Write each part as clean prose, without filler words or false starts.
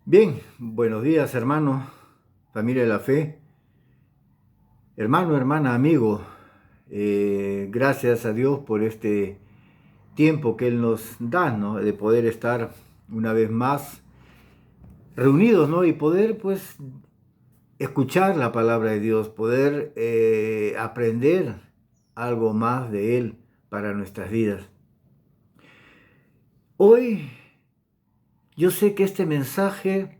Bien, buenos días hermano, familia de la fe, hermano, hermana, amigo. Gracias a Dios por este tiempo que Él nos da, ¿no? De poder estar una vez más reunidos, ¿no? Y poder pues escuchar la palabra de Dios, poder aprender algo más de Él para nuestras vidas. Hoy yo sé que este mensaje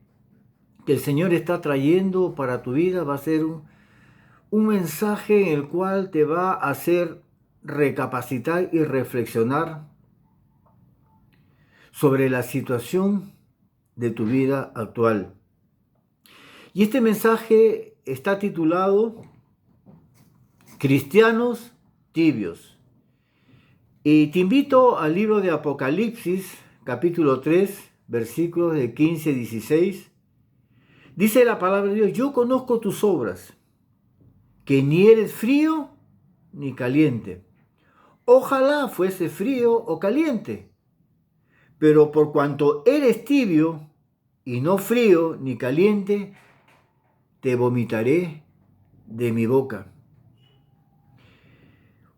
que el Señor está trayendo para tu vida va a ser un mensaje en el cual te va a hacer recapacitar y reflexionar sobre la situación de tu vida actual. Y este mensaje está titulado Cristianos tibios. Y te invito al libro de Apocalipsis, capítulo 3, versículos de 15 y 16. Dice la palabra de Dios: yo conozco tus obras, que ni eres frío ni caliente. Ojalá fuese frío o caliente, pero por cuanto eres tibio y no frío ni caliente, te vomitaré de mi boca.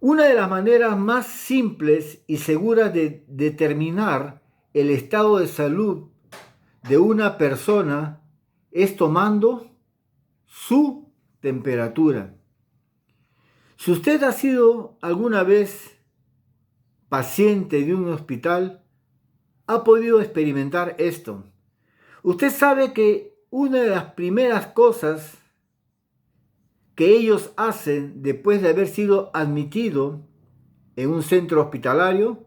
Una de las maneras más simples y seguras de determinar el estado de salud de una persona es tomando su temperatura. Si usted ha sido alguna vez paciente de un hospital, ha podido experimentar esto. Usted sabe que una de las primeras cosas que ellos hacen después de haber sido admitido en un centro hospitalario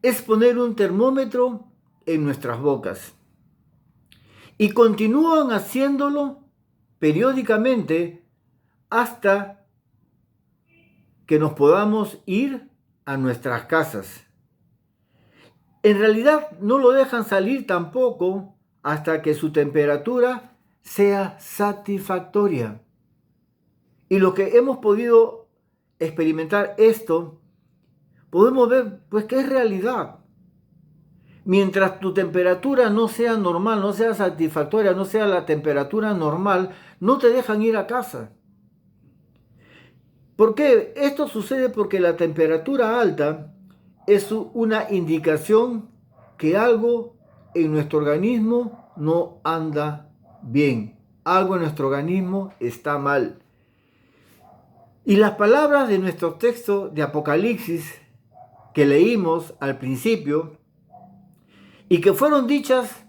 es poner un termómetro en nuestras bocas. Y continúan haciéndolo periódicamente hasta que nos podamos ir a nuestras casas. En realidad no lo dejan salir tampoco hasta que su temperatura sea satisfactoria. Y lo que hemos podido experimentar esto, podemos ver pues que es realidad. Mientras tu temperatura no sea normal, no sea satisfactoria, no sea la temperatura normal, no te dejan ir a casa. ¿Por qué? Esto sucede porque la temperatura alta es una indicación que algo en nuestro organismo no anda bien. Algo en nuestro organismo está mal. Y las palabras de nuestro texto de Apocalipsis que leímos al principio y que fueron dichas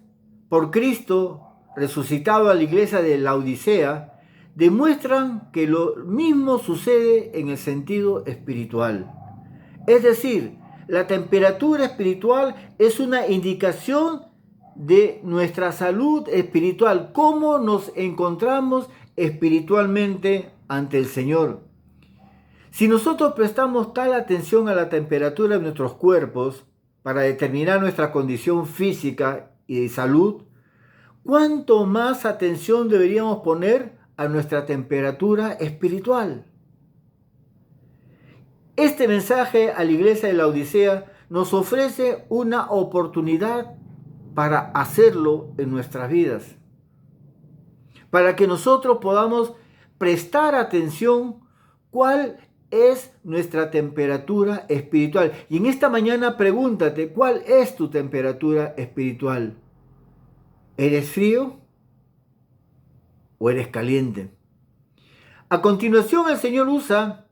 por Cristo resucitado a la iglesia de Laodicea, demuestran que lo mismo sucede en el sentido espiritual. Es decir, la temperatura espiritual es una indicación de nuestra salud espiritual, cómo nos encontramos espiritualmente ante el Señor. Si nosotros prestamos tal atención a la temperatura de nuestros cuerpos para determinar nuestra condición física y de salud, ¿cuánto más atención deberíamos poner a nuestra temperatura espiritual? Este mensaje a la iglesia de la Odisea nos ofrece una oportunidad para hacerlo en nuestras vidas, para que nosotros podamos prestar atención cuál es nuestra temperatura espiritual. Y en esta mañana pregúntate, ¿cuál es tu temperatura espiritual? ¿Eres frío o eres caliente? A continuación, el Señor usa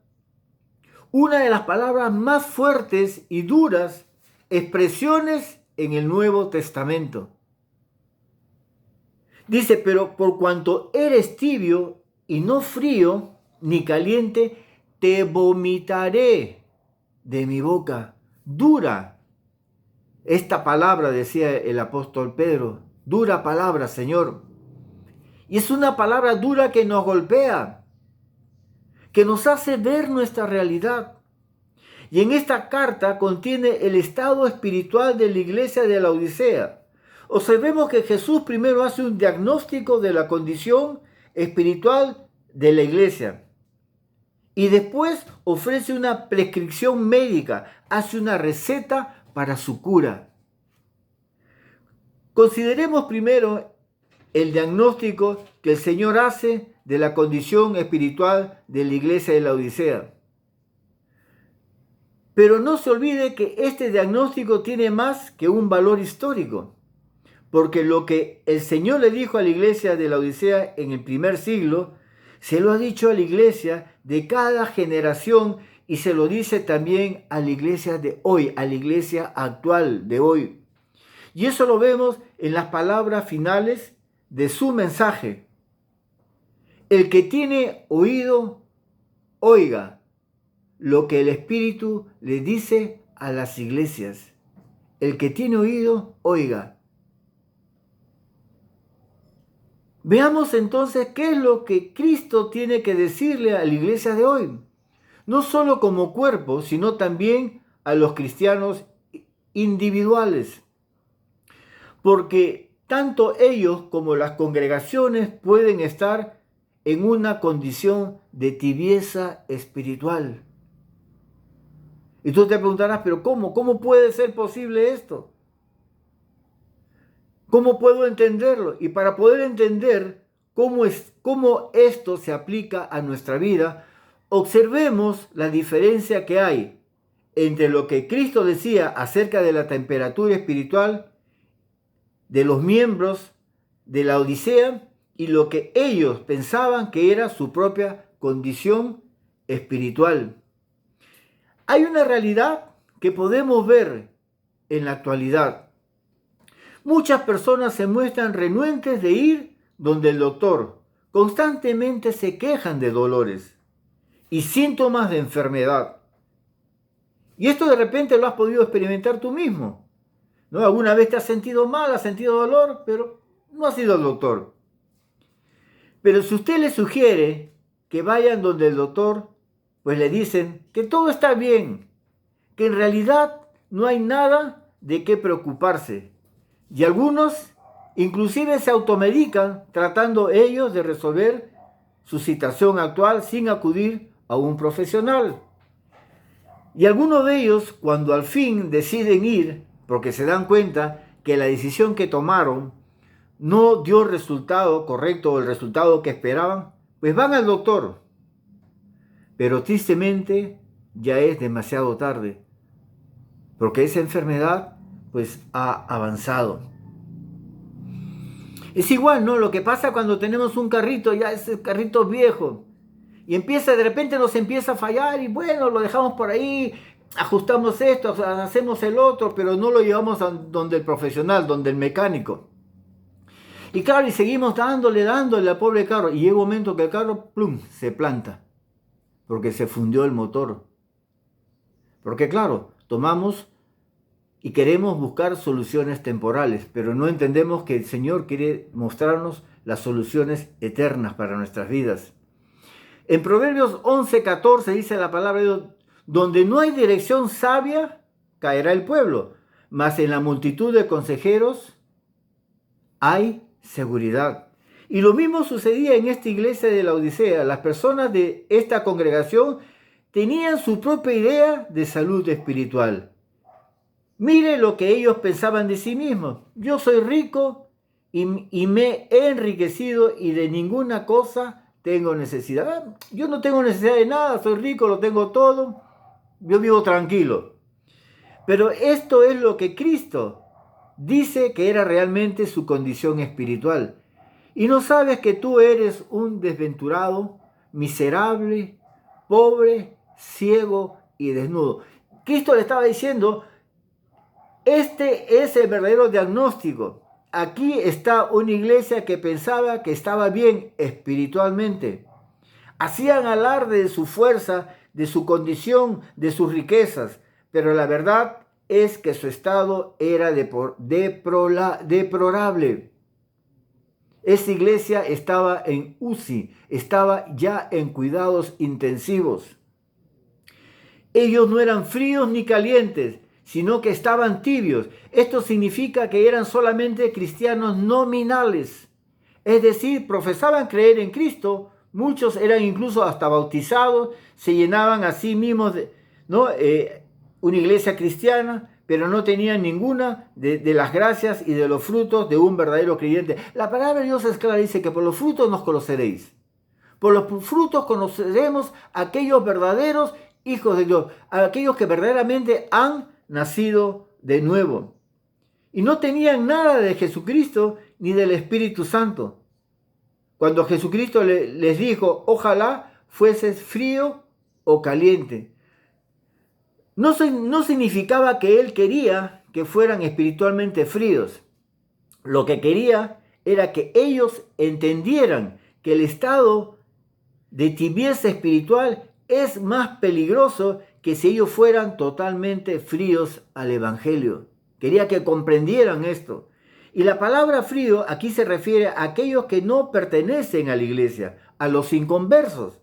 una de las palabras más fuertes y duras expresiones en el Nuevo Testamento. Dice: pero por cuanto eres tibio y no frío ni caliente, te vomitaré de mi boca. Dura esta palabra, decía el apóstol Pedro. Dura palabra, Señor. Y es una palabra dura que nos golpea, que nos hace ver nuestra realidad. Y en esta carta contiene el estado espiritual de la iglesia de la Odisea. Observemos que Jesús primero hace un diagnóstico de la condición espiritual de la iglesia y después ofrece una prescripción médica, hace una receta para su cura. Consideremos primero el diagnóstico que el Señor hace de la condición espiritual de la iglesia de la Odisea. Pero no se olvide que este diagnóstico tiene más que un valor histórico, porque lo que el Señor le dijo a la iglesia de la Odisea en el primer siglo, se lo ha dicho a la iglesia de cada generación y se lo dice también a la iglesia de hoy, a la iglesia actual de hoy. Y eso lo vemos en las palabras finales de su mensaje. El que tiene oído, oiga lo que el Espíritu le dice a las iglesias. El que tiene oído, oiga. Veamos entonces qué es lo que Cristo tiene que decirle a la iglesia de hoy. No solo como cuerpo, sino también a los cristianos individuales. Porque tanto ellos como las congregaciones pueden estar en una condición de tibieza espiritual. Y tú te preguntarás, ¿pero cómo? ¿Cómo puede ser posible esto? ¿Cómo puedo entenderlo? Y para poder entender cómo esto se aplica a nuestra vida, observemos la diferencia que hay entre lo que Cristo decía acerca de la temperatura espiritual de los miembros de la Odisea y lo que ellos pensaban que era su propia condición espiritual. Hay una realidad que podemos ver en la actualidad. Muchas personas se muestran renuentes de ir donde el doctor. Constantemente se quejan de dolores y síntomas de enfermedad. Y esto de repente lo has podido experimentar tú mismo, ¿no? Alguna vez te has sentido mal, has sentido dolor, pero no has ido al doctor. Pero si usted le sugiere que vayan donde el doctor, pues le dicen que todo está bien, que en realidad no hay nada de qué preocuparse. Y algunos inclusive se automedican tratando ellos de resolver su situación actual sin acudir a un profesional. Y algunos de ellos, cuando al fin deciden ir, porque se dan cuenta que la decisión que tomaron no dio el resultado correcto o el resultado que esperaban, pues van al doctor. Pero tristemente ya es demasiado tarde, porque esa enfermedad pues ha avanzado. Es igual, ¿no? Lo que pasa cuando tenemos un carrito, ya ese carrito viejo, y de repente nos empieza a fallar y bueno, lo dejamos por ahí, ajustamos esto, hacemos el otro, pero no lo llevamos a donde el profesional, donde el mecánico. Y claro, y seguimos dándole al pobre carro, y llega un momento que el carro, plum, se planta, porque se fundió el motor. Porque claro, tomamos y queremos buscar soluciones temporales, pero no entendemos que el Señor quiere mostrarnos las soluciones eternas para nuestras vidas. En Proverbios 11:14 dice la palabra de Dios, donde no hay dirección sabia, caerá el pueblo, mas en la multitud de consejeros hay seguridad. Y lo mismo sucedía en esta iglesia de la Odisea. Las personas de esta congregación tenían su propia idea de salud espiritual. Mire lo que ellos pensaban de sí mismos. Yo soy rico y me he enriquecido y de ninguna cosa tengo necesidad. Yo no tengo necesidad de nada, soy rico, lo tengo todo. Yo vivo tranquilo. Pero esto es lo que Cristo dice que era realmente su condición espiritual. Y no sabes que tú eres un desventurado, miserable, pobre, ciego y desnudo. Cristo le estaba diciendo, este es el verdadero diagnóstico. Aquí está una iglesia que pensaba que estaba bien espiritualmente. Hacían alarde de su fuerza, de su condición, de sus riquezas, pero la verdad es que su estado era deplorable. Esa iglesia estaba en UCI, estaba ya en cuidados intensivos. Ellos no eran fríos ni calientes, sino que estaban tibios. Esto significa que eran solamente cristianos nominales. Es decir, profesaban creer en Cristo, muchos eran incluso hasta bautizados, se llenaban a sí mismos de una iglesia cristiana, pero no tenían ninguna de las gracias y de los frutos de un verdadero creyente. La palabra de Dios es clara, dice que por los frutos nos conoceréis. Por los frutos conoceremos a aquellos verdaderos hijos de Dios, a aquellos que verdaderamente han nacido de nuevo. Y no tenían nada de Jesucristo ni del Espíritu Santo. Cuando Jesucristo les dijo, ojalá fueses frío o caliente. No significaba que Él quería que fueran espiritualmente fríos. Lo que quería era que ellos entendieran que el estado de tibieza espiritual es más peligroso que si ellos fueran totalmente fríos al Evangelio. Quería que comprendieran esto. Y la palabra frío aquí se refiere a aquellos que no pertenecen a la iglesia, a los inconversos,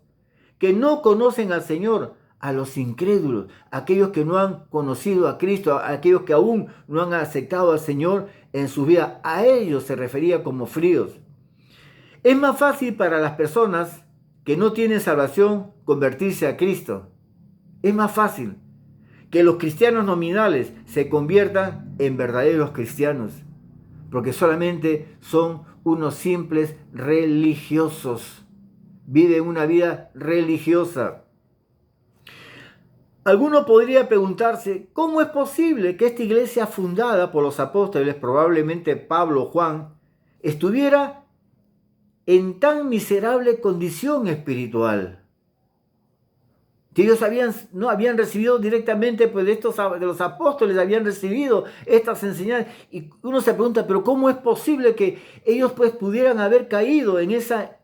que no conocen al Señor, a los incrédulos, a aquellos que no han conocido a Cristo, a aquellos que aún no han aceptado al Señor en su vida. A ellos se refería como fríos. Es más fácil para las personas que no tienen salvación convertirse a Cristo. Es más fácil que los cristianos nominales se conviertan en verdaderos cristianos, porque solamente son unos simples religiosos. Viven una vida religiosa. Alguno podría preguntarse, ¿cómo es posible que esta iglesia fundada por los apóstoles, probablemente Pablo o Juan, estuviera en tan miserable condición espiritual? Que ellos no habían recibido directamente, pues de los apóstoles habían recibido estas enseñanzas. Y uno se pregunta, pero ¿cómo es posible que ellos pues pudieran haber caído en esa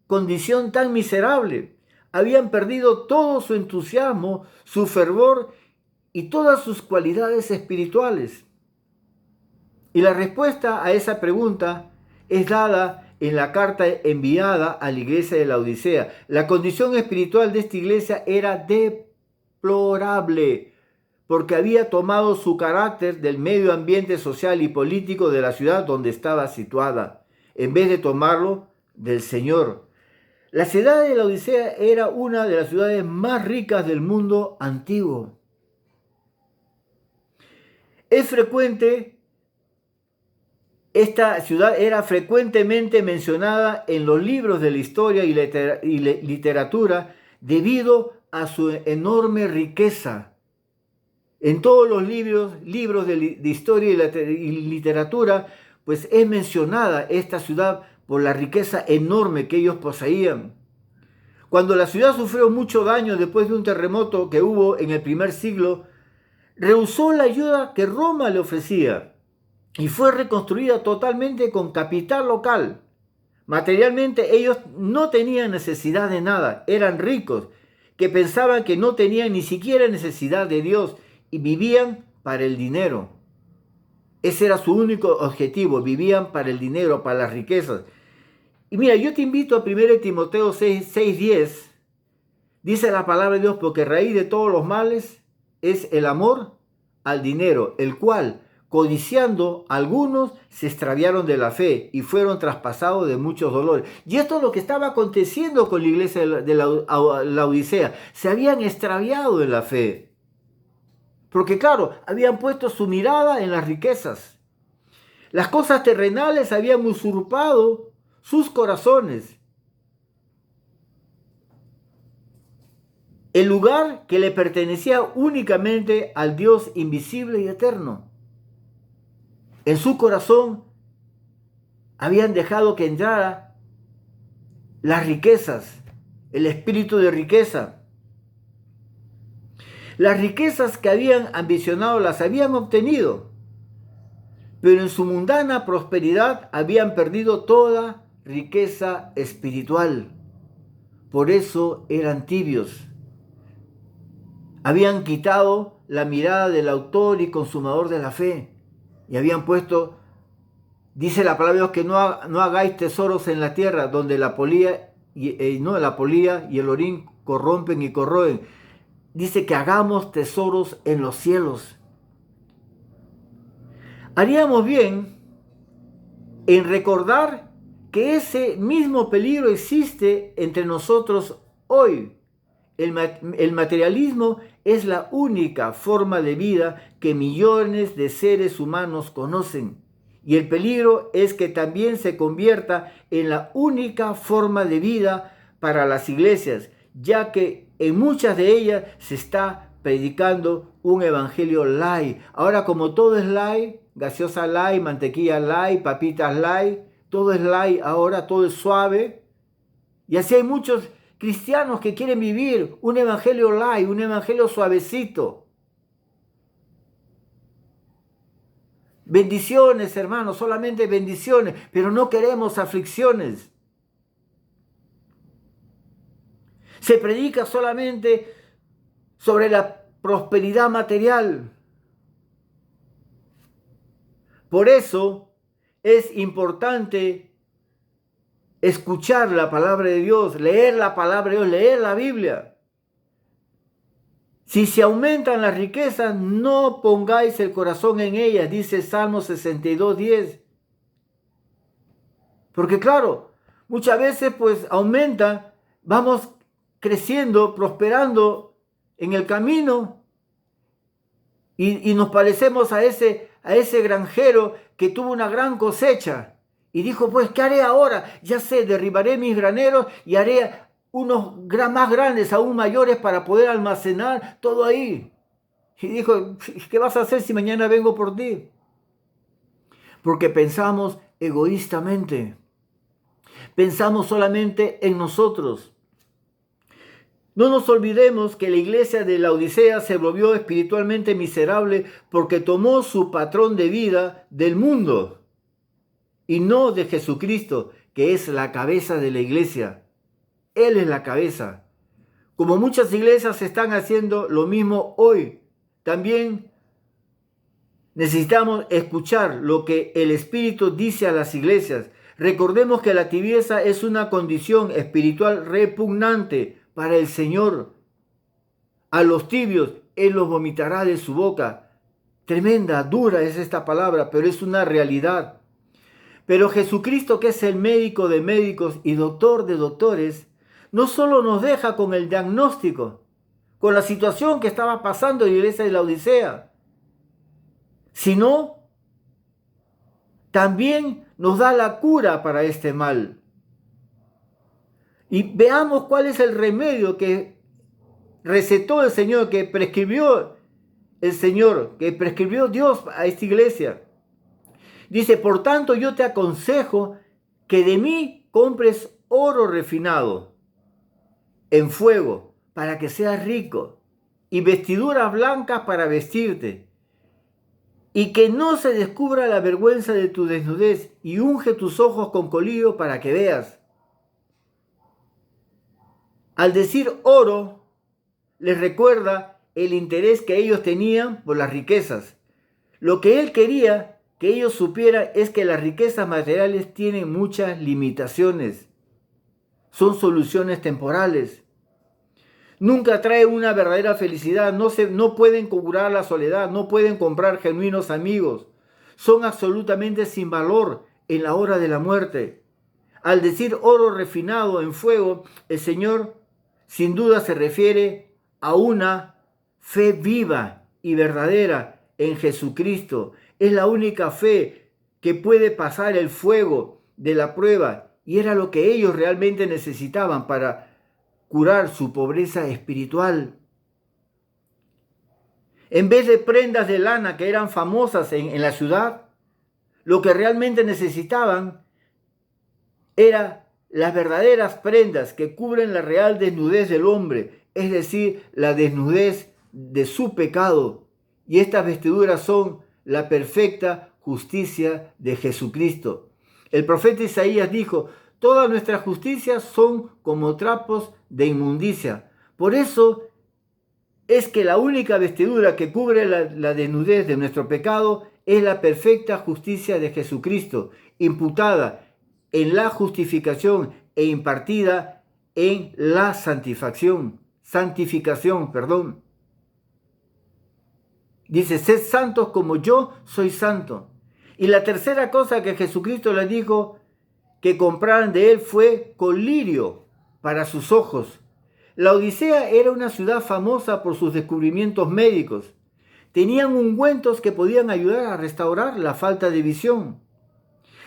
condición tan miserable? Habían perdido todo su entusiasmo, su fervor y todas sus cualidades espirituales. Y la respuesta a esa pregunta es dada en la carta enviada a la iglesia de la Odisea. La condición espiritual de esta iglesia era deplorable, porque había tomado su carácter del medio ambiente social y político de la ciudad donde estaba situada, en vez de tomarlo del Señor. La ciudad de la Odisea era una de las ciudades más ricas del mundo antiguo. Esta ciudad era frecuentemente mencionada en los libros de la historia y literatura debido a su enorme riqueza. En todos los libros de historia y literatura, pues es mencionada esta ciudad por la riqueza enorme que ellos poseían. Cuando la ciudad sufrió mucho daño después de un terremoto que hubo en el primer siglo, rehusó la ayuda que Roma le ofrecía y fue reconstruida totalmente con capital local. Materialmente ellos no tenían necesidad de nada, eran ricos, que pensaban que no tenían ni siquiera necesidad de Dios y vivían para el dinero. Ese era su único objetivo, vivían para el dinero, para las riquezas. Y mira, yo te invito a 1 Timoteo 6:10, dice la palabra de Dios, porque raíz de todos los males es el amor al dinero, el cual, codiciando, algunos se extraviaron de la fe y fueron traspasados de muchos dolores. Y esto es lo que estaba aconteciendo con la iglesia de la Odisea. Se habían extraviado en la fe. Porque claro, habían puesto su mirada en las riquezas. Las cosas terrenales habían usurpado sus corazones. El lugar que le pertenecía únicamente al Dios invisible y eterno. En su corazón habían dejado que entrara las riquezas, el espíritu de riqueza. Las riquezas que habían ambicionado las habían obtenido, pero en su mundana prosperidad habían perdido toda riqueza espiritual. Por eso eran tibios. Habían quitado la mirada del autor y consumador de la fe y habían puesto, dice la palabra de Dios, que no hagáis tesoros en la tierra donde la polilla y el orín corrompen y corroen. Dice que hagamos tesoros en los cielos. Haríamos bien en recordar que ese mismo peligro existe entre nosotros hoy. El materialismo es la única forma de vida que millones de seres humanos conocen. Y el peligro es que también se convierta en la única forma de vida para las iglesias, ya que en muchas de ellas se está predicando un evangelio light. Ahora, como todo es light, gaseosa light, mantequilla light, papitas light, todo es light ahora, todo es suave. Y así hay muchos cristianos que quieren vivir un evangelio light, un evangelio suavecito. Bendiciones, hermanos, solamente bendiciones, pero no queremos aflicciones. Se predica solamente sobre la prosperidad material. Por eso es importante escuchar la palabra de Dios, leer la palabra de Dios, leer la Biblia. Si se aumentan las riquezas, no pongáis el corazón en ellas, dice Salmo 62:10. Porque claro, muchas veces pues aumenta, vamos creciendo, prosperando en el camino y nos parecemos a ese granjero que tuvo una gran cosecha y dijo, pues, ¿qué haré ahora? Ya sé, derribaré mis graneros y haré unos más grandes, aún mayores, para poder almacenar todo ahí. Y dijo, ¿qué vas a hacer si mañana vengo por ti? Porque pensamos egoístamente. Pensamos solamente en nosotros. No nos olvidemos que la iglesia de Laodicea se volvió espiritualmente miserable porque tomó su patrón de vida del mundo y no de Jesucristo, que es la cabeza de la iglesia. Él es la cabeza. Como muchas iglesias están haciendo lo mismo hoy, también necesitamos escuchar lo que el Espíritu dice a las iglesias. Recordemos que la tibieza es una condición espiritual repugnante para el Señor. A los tibios Él los vomitará de su boca. Tremenda, dura es esta palabra, pero es una realidad. Pero Jesucristo, que es el médico de médicos y doctor de doctores, no solo nos deja con el diagnóstico, con la situación que estaba pasando en la iglesia de Laodicea, sino también nos da la cura para este mal. Y veamos cuál es el remedio que recetó el Señor, que prescribió el Señor, que prescribió Dios a esta iglesia. Dice, por tanto yo te aconsejo que de mí compres oro refinado en fuego para que seas rico y vestiduras blancas para vestirte y que no se descubra la vergüenza de tu desnudez y unge tus ojos con colillo para que veas. Al decir oro, les recuerda el interés que ellos tenían por las riquezas. Lo que él quería que ellos supieran es que las riquezas materiales tienen muchas limitaciones. Son soluciones temporales. Nunca traen una verdadera felicidad. No pueden curar la soledad. No pueden comprar genuinos amigos. Son absolutamente sin valor en la hora de la muerte. Al decir oro refinado en fuego, el Señor sin duda se refiere a una fe viva y verdadera en Jesucristo. Es la única fe que puede pasar el fuego de la prueba y era lo que ellos realmente necesitaban para curar su pobreza espiritual. En vez de prendas de lana que eran famosas en la ciudad, lo que realmente necesitaban era las verdaderas prendas que cubren la real desnudez del hombre, es decir, la desnudez de su pecado. Y estas vestiduras son la perfecta justicia de Jesucristo. El profeta Isaías dijo, todas nuestras justicias son como trapos de inmundicia. Por eso es que la única vestidura que cubre la desnudez de nuestro pecado es la perfecta justicia de Jesucristo, imputada en la justificación e impartida en la santificación. Dice, sed santos como yo soy santo. Y la tercera cosa que Jesucristo les dijo que compraran de él fue colirio para sus ojos. La Odisea era una ciudad famosa por sus descubrimientos médicos. Tenían ungüentos que podían ayudar a restaurar la falta de visión.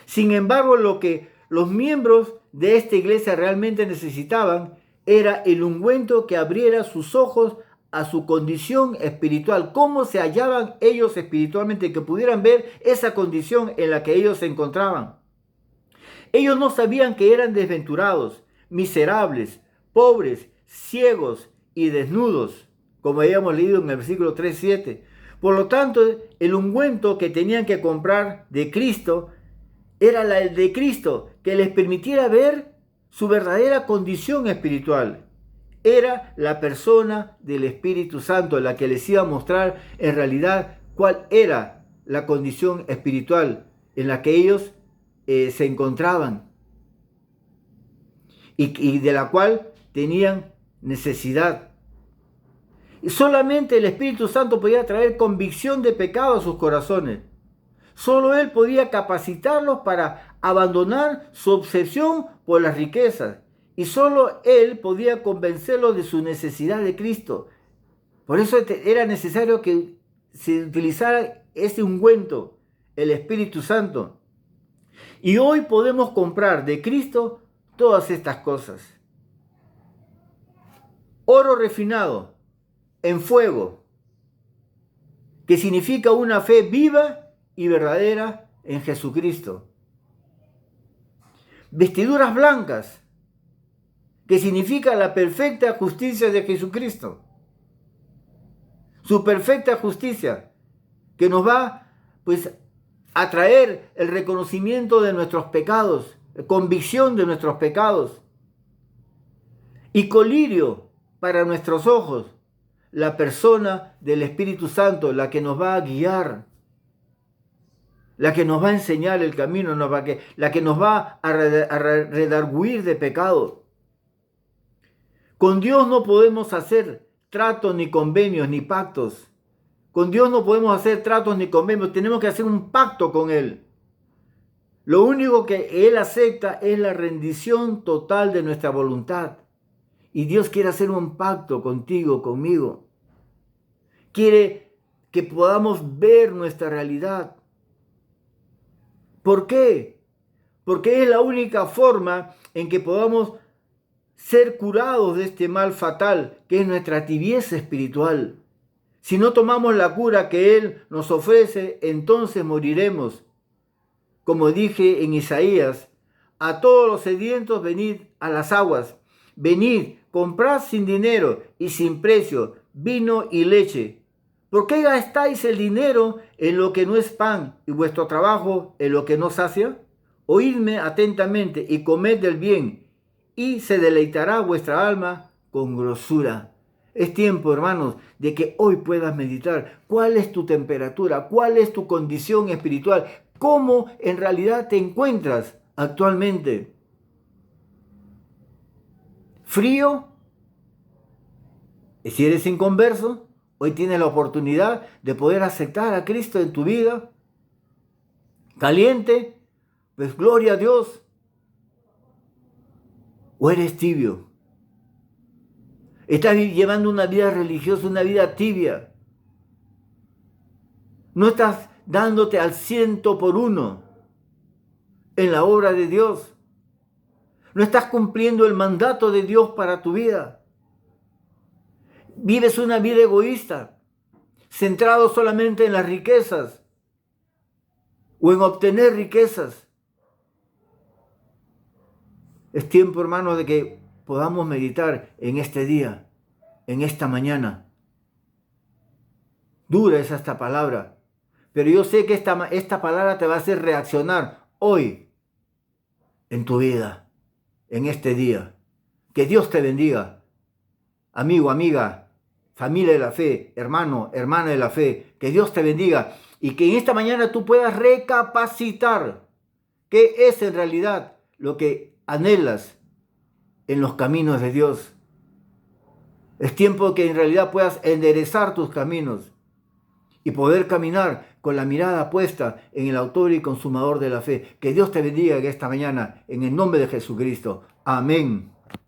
Sin embargo, lo que los miembros de esta iglesia realmente necesitaban era el ungüento que abriera sus ojos a su condición espiritual, cómo se hallaban ellos espiritualmente, que pudieran ver esa condición en la que ellos se encontraban. Ellos no sabían que eran desventurados, miserables, pobres, ciegos y desnudos, como habíamos leído en el versículo 3:7. Por lo tanto, el ungüento que tenían que comprar de Cristo era el de Cristo, que les permitiera ver su verdadera condición espiritual. Era la persona del Espíritu Santo la que les iba a mostrar en realidad cuál era la condición espiritual en la que ellos se encontraban y de la cual tenían necesidad. Y solamente el Espíritu Santo podía traer convicción de pecado a sus corazones. Solo Él podía capacitarlos para abandonar su obsesión por las riquezas. Y solo Él podía convencerlos de su necesidad de Cristo. Por eso era necesario que se utilizara ese ungüento, el Espíritu Santo. Y hoy podemos comprar de Cristo todas estas cosas. Oro refinado en fuego, que significa una fe viva y verdadera en Jesucristo. Vestiduras blancas, que significa la perfecta justicia de Jesucristo. Su perfecta justicia, que nos va a traer el reconocimiento de nuestros pecados, convicción de nuestros pecados. Y colirio para nuestros ojos, la persona del Espíritu Santo, la que nos va a guiar, la que nos va a enseñar el camino, la que nos va a redarguir de pecado. Con Dios no podemos hacer tratos, ni convenios, ni pactos. Con Dios no podemos hacer tratos ni convenios, tenemos que hacer un pacto con Él. Lo único que Él acepta es la rendición total de nuestra voluntad. Y Dios quiere hacer un pacto contigo, conmigo. Quiere que podamos ver nuestra realidad. ¿Por qué? Porque es la única forma en que podamos ser curados de este mal fatal, que es nuestra tibieza espiritual. Si no tomamos la cura que Él nos ofrece, entonces moriremos. Como dije en Isaías, a todos los sedientos venid a las aguas, venid, comprad sin dinero y sin precio vino y leche. ¿Por qué gastáis el dinero en lo que no es pan y vuestro trabajo en lo que no sacia? Oídme atentamente y comed del bien, y se deleitará vuestra alma con grosura. Es tiempo, hermanos, de que hoy puedas meditar cuál es tu temperatura, cuál es tu condición espiritual, cómo en realidad te encuentras actualmente. ¿Frío? Si eres inconverso, hoy tienes la oportunidad de poder aceptar a Cristo en tu vida. ¿Caliente? Pues gloria a Dios. ¿O eres tibio? Estás llevando una vida religiosa, una vida tibia. No estás dándote al 100% en la obra de Dios. No estás cumpliendo el mandato de Dios para tu vida. Vives una vida egoísta, centrado solamente en las riquezas o en obtener riquezas. Es tiempo, hermano, de que podamos meditar en este día, en esta mañana. Dura es esta palabra, pero yo sé que esta palabra te va a hacer reaccionar hoy en tu vida, en este día. Que Dios te bendiga, amigo, amiga, familia de la fe, hermano, hermana de la fe. Que Dios te bendiga y que en esta mañana tú puedas recapacitar qué es en realidad lo que anhelas en los caminos de Dios. Es tiempo que en realidad puedas enderezar tus caminos y poder caminar con la mirada puesta en el autor y consumador de la fe. Que Dios te bendiga esta mañana en el nombre de Jesucristo. Amén.